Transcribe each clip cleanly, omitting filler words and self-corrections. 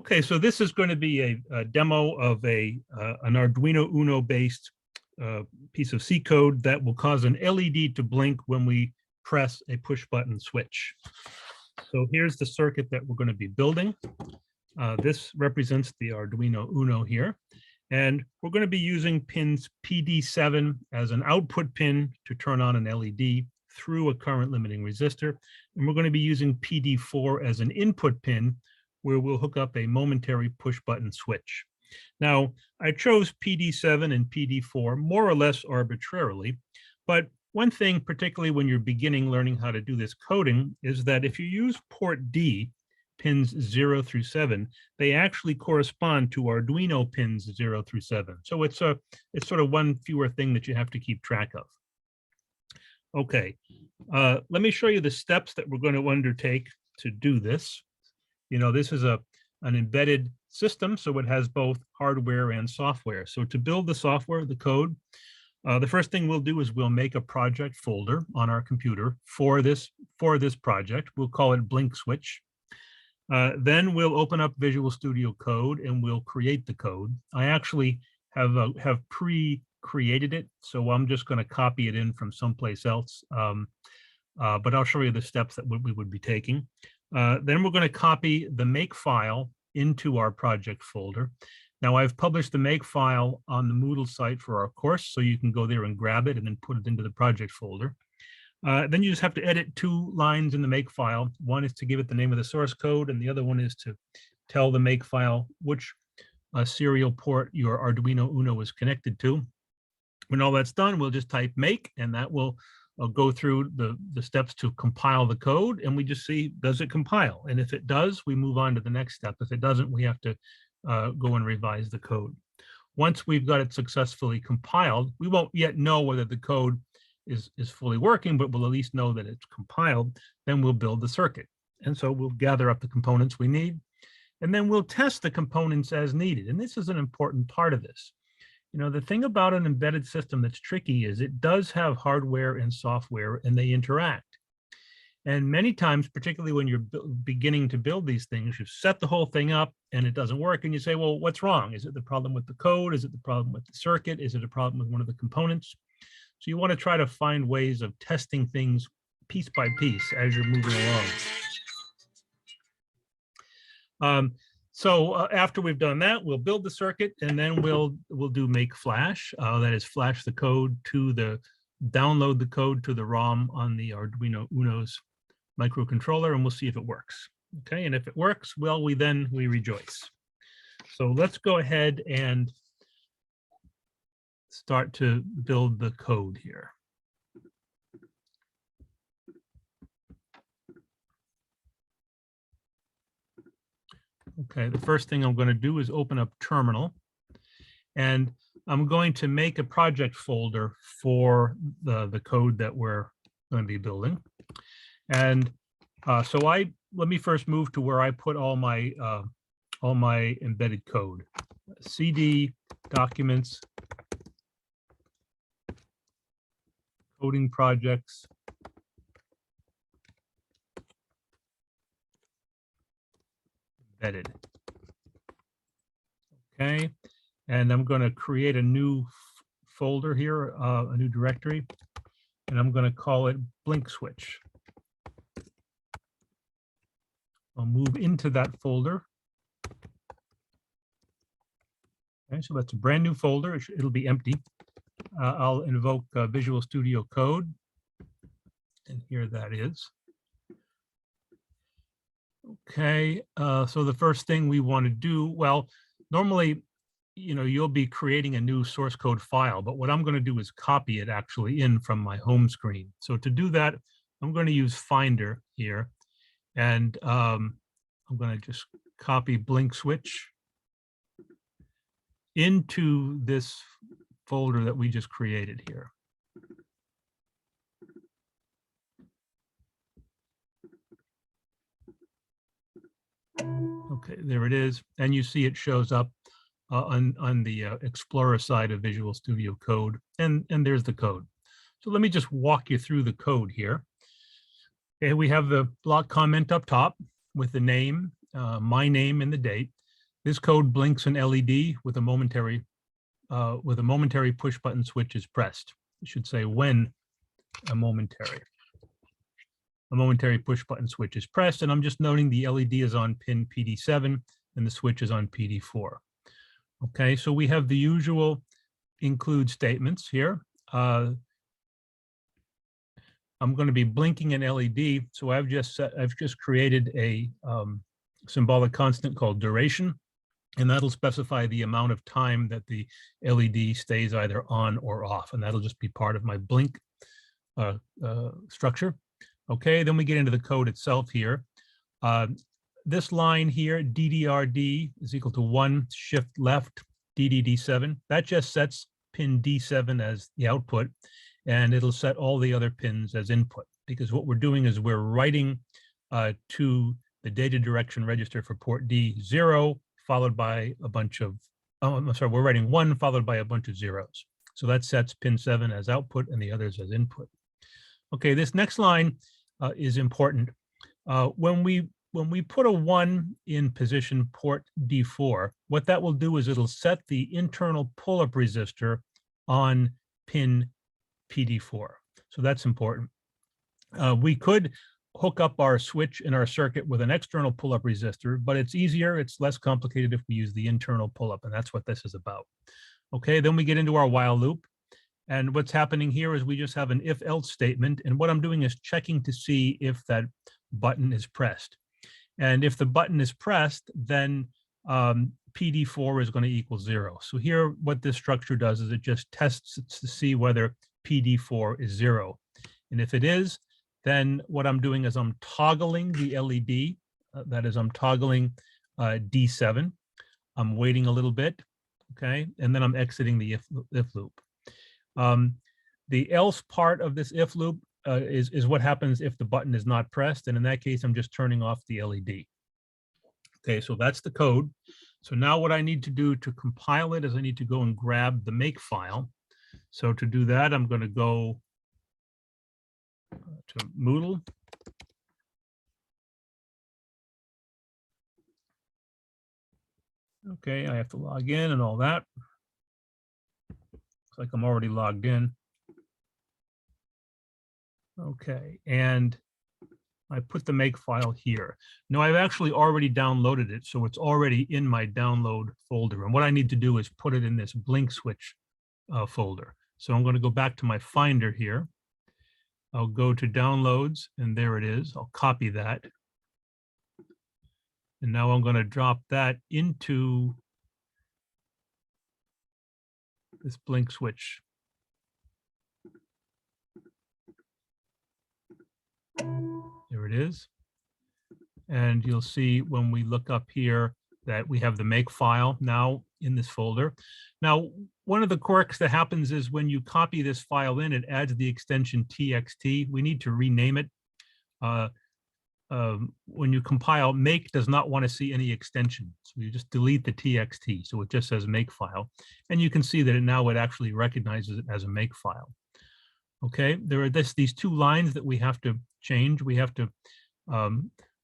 Okay, so this is going to be a demo of an Arduino UNO based piece of C code that will cause an LED to blink when we press a push button switch. So here's the circuit that we're going to be building. This represents the Arduino UNO here. And we're going to be using pins PD7 as an output pin to turn on an LED through a current limiting resistor. And we're going to be using PD4 as an input pin where we'll hook up a momentary push button switch. Now, I chose PD7 and PD4 more or less arbitrarily, but one thing, particularly when you're beginning learning how to do this coding, is that if you use port D, pins 0 through 7, they actually correspond to Arduino pins 0 through 7. So it's sort of one fewer thing that you have to keep track of. Okay, let me show you the steps that we're going to undertake to do this. You know, this is an embedded system, so it has both hardware and software. So to build the software, the code, the first thing we'll do is we'll make a project folder on our computer for this project. We'll call it BlinkSwitch. Then we'll open up Visual Studio Code and we'll create the code. I actually have pre-created it, so I'm just going to copy it in from someplace else. But I'll show you the steps that we would be taking. Then we're going to copy the make file into our project folder. Now I've published the make file on the Moodle site for our course, so you can go there and grab it and then put it into the project folder. Then you just have to edit 2 lines in the make file. One is to give it the name of the source code, and the other one is to tell the make file which serial port your Arduino UNO is connected to. When all that's done, we'll just type make, and that will go through the steps to compile the code, and we just see, does it compile? And if it does, we move on to the next step. If it doesn't, we have to go and revise the code. Once we've got it successfully compiled, we won't yet know whether the code is fully working, but we'll at least know that it's compiled. Then we'll build the circuit. And so we'll gather up the components we need, and then we'll test the components as needed. And this is an important part of this. You know, the thing about an embedded system that's tricky is it does have hardware and software, and they interact. And many times, particularly when you're beginning to build these things, you set the whole thing up and it doesn't work. And you say, well, what's wrong? Is it the problem with the code? Is it the problem with the circuit? Is it a problem with one of the components? So you want to try to find ways of testing things piece by piece as you're moving along. So after we've done that, we'll build the circuit, and then we'll do make flash. That is, flash the code to download the code to the ROM on the Arduino UNO's microcontroller, and we'll see if it works. Okay, and if it works, well, we rejoice. So let's go ahead and start to build the code here. Okay, the first thing I'm going to do is open up Terminal, and I'm going to make a project folder for the code that we're going to be building. And so let me first move to where I put all my embedded code. CD, documents, coding projects, embedded. Okay, and I'm going to create a new folder here, a new directory, and I'm going to call it BlinkSwitch. I'll move into that folder. Okay, so that's a brand new folder. It'll be empty. I'll invoke Visual Studio Code, and here that is. Okay, so the first thing we want to do, well, normally, you know, you'll be creating a new source code file, but what I'm going to do is copy it actually in from my home screen. So to do that, I'm going to use Finder here, and I'm going to just copy BlinkSwitch into this folder that we just created here. Okay, there it is, and you see it shows up on the Explorer side of Visual Studio Code, and there's the code. So let me just walk you through the code here. Okay, we have the block comment up top with the name, my name, and the date. This code blinks an LED with a momentary push button switch is pressed. It should say when a momentary push button switch is pressed, and I'm just noting the LED is on pin PD7 and the switch is on PD4. Okay, so we have the usual include statements here. I'm going to be blinking an LED, so I've just created a symbolic constant called duration, and that'll specify the amount of time that the LED stays either on or off, and that'll just be part of my blink structure. Okay, then we get into the code itself here. This line here, DDRD is equal to 1 shift left DDD7. That just sets pin D7 as the output, and it'll set all the other pins as input, because what we're doing is we're writing to the data direction register for port D0, followed by a bunch of, we're writing 1 followed by a bunch of zeros. So that sets pin 7 as output and the others as input. Okay, this next line is important. When we put a 1 in position port D4, what that will do is it'll set the internal pull-up resistor on pin PD4. So that's important. We could hook up our switch in our circuit with an external pull-up resistor, but it's easier, it's less complicated if we use the internal pull-up, and that's what this is about. Okay, then we get into our while loop. And what's happening here is we just have an if-else statement, and what I'm doing is checking to see if that button is pressed. And if the button is pressed, then PD4 is going to equal 0. So here, what this structure does is it just tests to see whether PD4 is 0. And if it is, then what I'm doing is I'm toggling the LED. That is, I'm toggling D7. I'm waiting a little bit, okay? And then I'm exiting the if loop. The else part of this if loop is what happens if the button is not pressed. And in that case, I'm just turning off the LED. Okay, so that's the code. So now what I need to do to compile it is I need to go and grab the make file. So to do that, I'm going to go to Moodle. Okay, I have to log in and all that. Looks like I'm already logged in. Okay, and I put the make file here. Now I've actually already downloaded it, so it's already in my download folder. And what I need to do is put it in this BlinkSwitch folder. So I'm going to go back to my Finder here. I'll go to Downloads, and there it is. I'll copy that. And now I'm going to drop that into this BlinkSwitch. There it is. And you'll see when we look up here that we have the make file now in this folder. Now, one of the quirks that happens is when you copy this file in, it adds the extension txt. We need to rename it. When you compile, make does not want to see any extension. So you just delete the txt. So it just says make file. And you can see that it actually recognizes it as a make file. Okay, there are these two lines that we have to change. We have to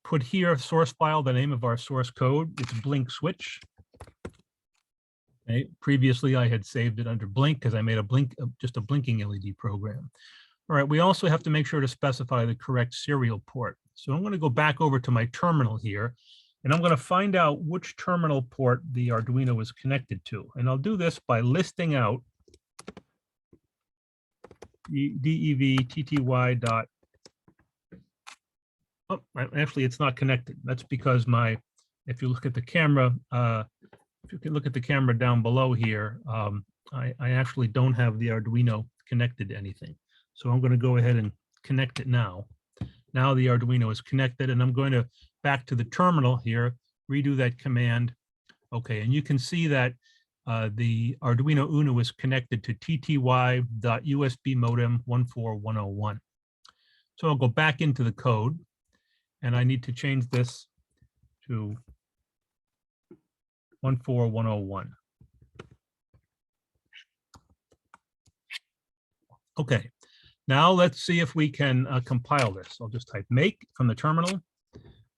put here source file, the name of our source code. It's BlinkSwitch. Okay. Previously, I had saved it under Blink because I made just a blinking LED program. All right, we also have to make sure to specify the correct serial port. So I'm going to go back over to my terminal here, and I'm going to find out which terminal port the Arduino is connected to. And I'll do this by listing out DEV TTY. Oh, actually, it's not connected. That's because if you look at the camera, if you can look at the camera down below here, I actually don't have the Arduino connected to anything. So I'm going to go ahead and connect it now. Now the Arduino is connected, and I'm going to back to the terminal here, redo that command. Okay, and you can see that the Arduino UNO is connected to TTY.USB modem 14101. So I'll go back into the code, and I need to change this to 14101. Okay, now let's see if we can compile this. I'll just type make from the terminal.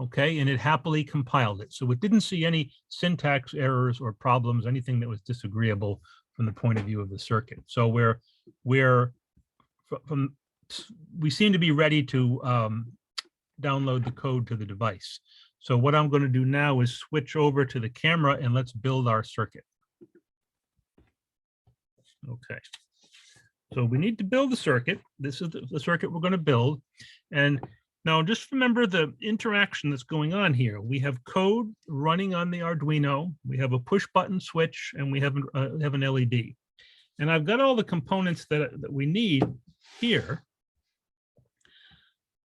okay, and it happily compiled it. So it didn't see any syntax errors or problems, anything that was disagreeable from the point of view of the circuit. So we seem to be ready to download the code to the device. So what I'm going to do now is switch over to the camera and let's build our circuit. Okay. So we need to build the circuit. This is the circuit we're going to build. And now just remember the interaction that's going on here. We have code running on the Arduino. We have a push button switch and we have an LED. And I've got all the components that we need here.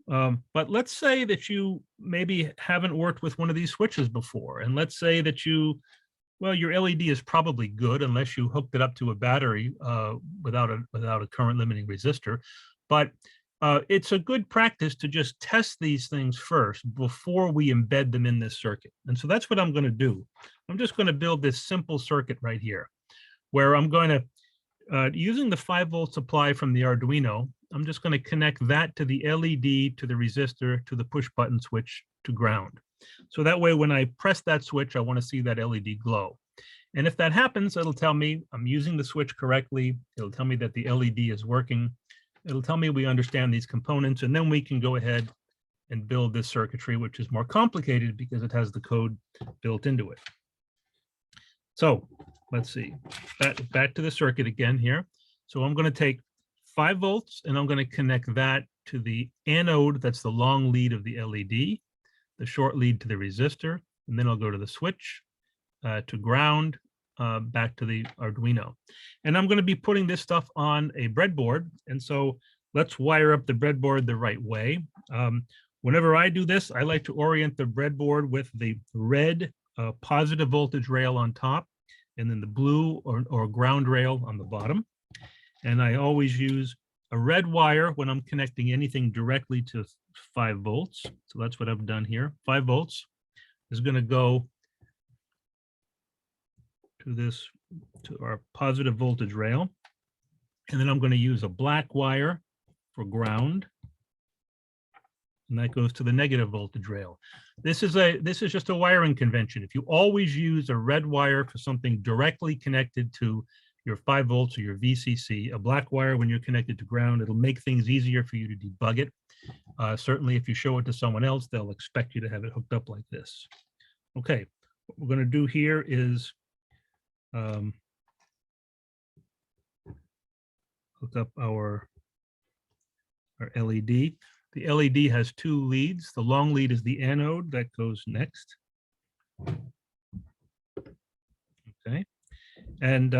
But let's say that you maybe haven't worked with one of these switches before. And let's say that well, your LED is probably good unless you hooked it up to a battery without a current limiting resistor. But it's a good practice to just test these things first before we embed them in this circuit. And so that's what I'm going to do. I'm just going to build this simple circuit right here, where I'm going to, using the 5-volt supply from the Arduino, I'm just going to connect that to the LED, to the resistor, to the push button switch, to ground. So that way, when I press that switch, I want to see that LED glow. And if that happens, it'll tell me I'm using the switch correctly. It'll tell me that the LED is working. It'll tell me we understand these components, and then we can go ahead and build this circuitry, which is more complicated because it has the code built into it. So let's see, back to the circuit again here. So I'm going to take 5 volts and I'm going to connect that to the anode, that's the long lead of the LED, the short lead to the resistor, and then I'll go to the switch, to ground, back to the Arduino. And I'm going to be putting this stuff on a breadboard. And so let's wire up the breadboard the right way. Whenever I do this, I like to orient the breadboard with the red positive voltage rail on top, and then the blue or ground rail on the bottom. And I always use a red wire when I'm connecting anything directly to 5 volts. So that's what I've done here. 5 volts is going to go to our positive voltage rail. And then I'm going to use a black wire for ground. And that goes to the negative voltage rail. This is just a wiring convention. If you always use a red wire for something directly connected to your 5 volts or your VCC, a black wire when you're connected to ground, it'll make things easier for you to debug it. Certainly, if you show it to someone else, they'll expect you to have it hooked up like this. Okay, what we're going to do here is hook up our LED. The LED has 2 leads. The long lead is the anode that goes next. Okay, and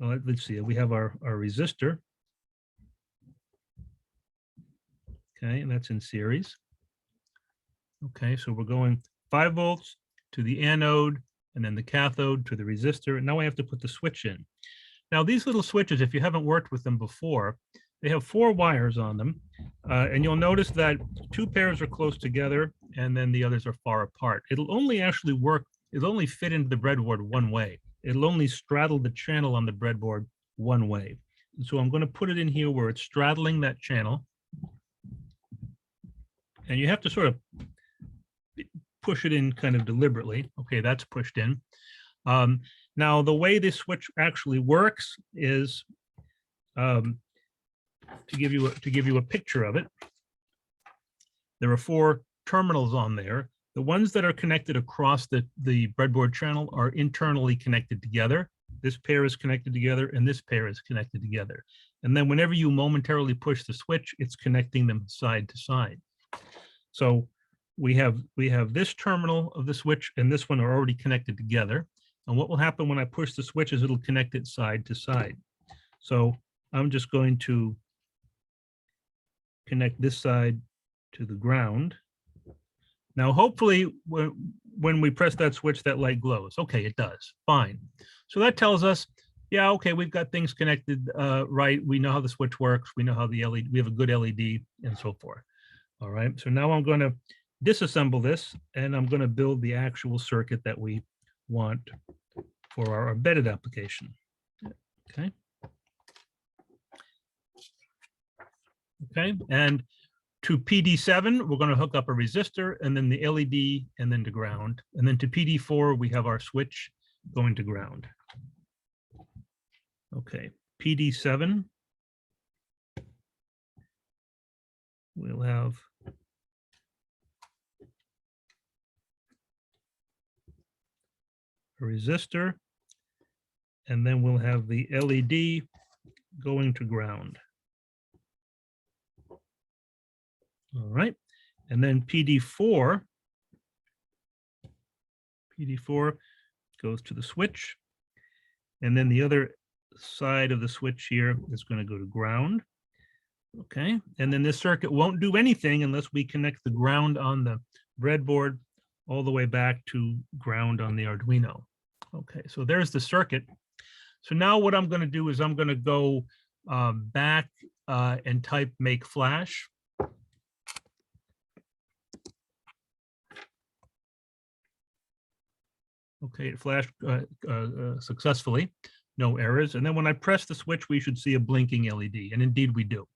let's see, we have our resistor. Okay, and that's in series. Okay, so we're going 5 volts to the anode, and then the cathode to the resistor. And now I have to put the switch in. Now these little switches, if you haven't worked with them before, they have 4 wires on them. And you'll notice that 2 pairs are close together and then the others are far apart. It'll only actually work, it'll only fit into the breadboard one way. It'll only straddle the channel on the breadboard one way. And so I'm going to put it in here where it's straddling that channel. And you have to sort of push it in kind of deliberately. Okay, that's pushed in. Now, the way this switch actually works is, to give you a picture of it, there are 4 terminals on there. The ones that are connected across the breadboard channel are internally connected together. This pair is connected together, and this pair is connected together. And then whenever you momentarily push the switch, it's connecting them side to side. So we have this terminal of the switch and this one are already connected together. And what will happen when I push the switch is it'll connect it side to side. So I'm just going to connect this side to the ground. Now, hopefully, when we press that switch, that light glows. Okay, it does. Fine. So that tells us, yeah, okay, we've got things connected right. We know how the switch works. We know how the LED, we have a good LED and so forth. All right. So now I'm going to disassemble this and I'm going to build the actual circuit that we want for our embedded application. Okay. Okay. And To PD7, we're going to hook up a resistor and then the LED and then to ground. And then to PD4, we have our switch going to ground. Okay, PD7. We'll have a resistor, and then we'll have the LED going to ground. All right, and then PD4 goes to the switch, and then the other side of the switch here is going to go to ground. Okay, and then this circuit won't do anything unless we connect the ground on the breadboard all the way back to ground on the Arduino. Okay, so there's the circuit. So now what I'm going to do is I'm going to go back and type make flash. Okay, it flashed successfully, no errors. And then when I press the switch, we should see a blinking LED, and indeed we do.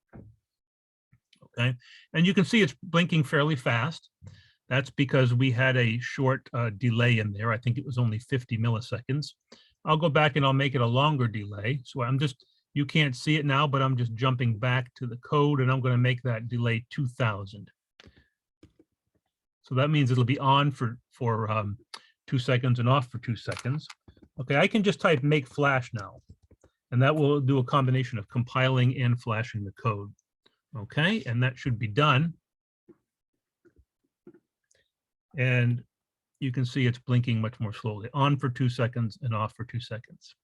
Okay, and you can see it's blinking fairly fast. That's because we had a short delay in there. I think it was only 50 milliseconds. I'll go back and I'll make it a longer delay. So I'm just, you can't see it now, but I'm just jumping back to the code and I'm going to make that delay 2000. So that means it'll be on for 2 seconds and off for 2 seconds. Okay, I can just type make flash now, and that will do a combination of compiling and flashing the code. Okay, and that should be done. And you can see it's blinking much more slowly, on for 2 seconds and off for 2 seconds.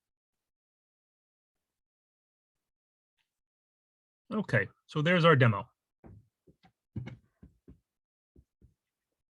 Okay, so there's our demo.